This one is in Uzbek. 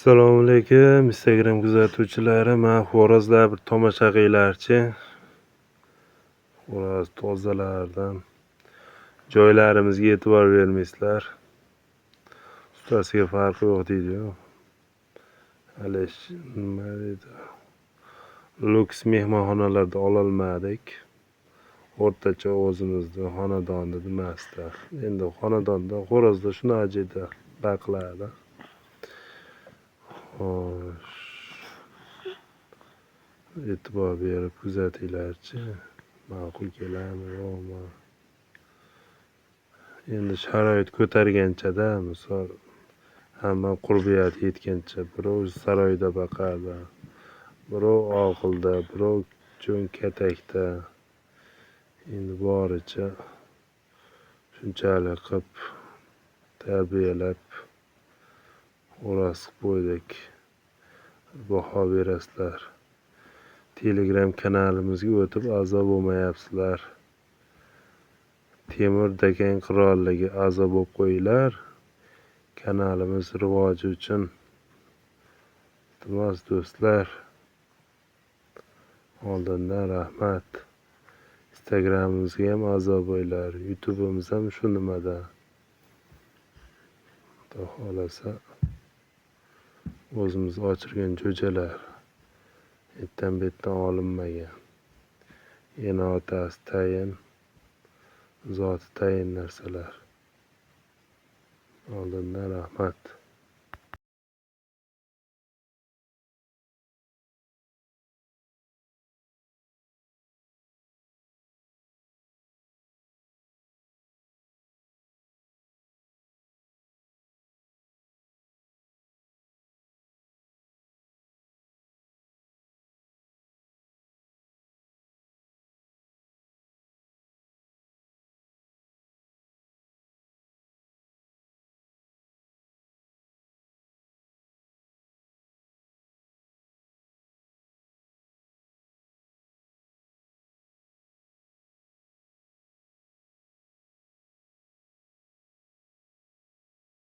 Assalomu alaykum Instagram kuzatuvchilari. Men xo'rozlar bir tomosha qilinglarchi. Xo'roz tozalardan joylarimizga e'tibor bermaysizlar. Ustasiga farqi yo'q deydi-yu. Halish nima deydi? Luks mehmonxonalarda ololmadik. O'rtacha o'zimizda xonadonda demasdi. Endi xonadonda xo'rozda shunaqa jeda baqiladi. E'tibor berib kuzatinglarchi. Ma'qul keladimi yo'qmi? Endi sharoit ko'targancha-da, misol hamma qurbiyat yetgancha birov saroyda baqadi, birov oqilda, birov cho'nkatakda. Endi boricha shunchalik qilib tarbiyalab xo'roz qilib qo'ydik. Baho berasizlar. Telegram kanalimizga o'tib a'zo bo'lmayapsizlar. Temur Dakan qirolligi a'zo bo'lib qo'yinglar. Kanalimiz rivoji uchun. Iltimos do'stlar. Oldindan rahmat. Instagramimizga ham a'zo bo'linglar. YouTube'imiz ham shu nimada. Xudo xolasa o'zimiz ochirgan jo'jalar. Etdan betdan olinmagan. Yana otasi tayin, zoti tayin narsalar. Oldindan rahmat.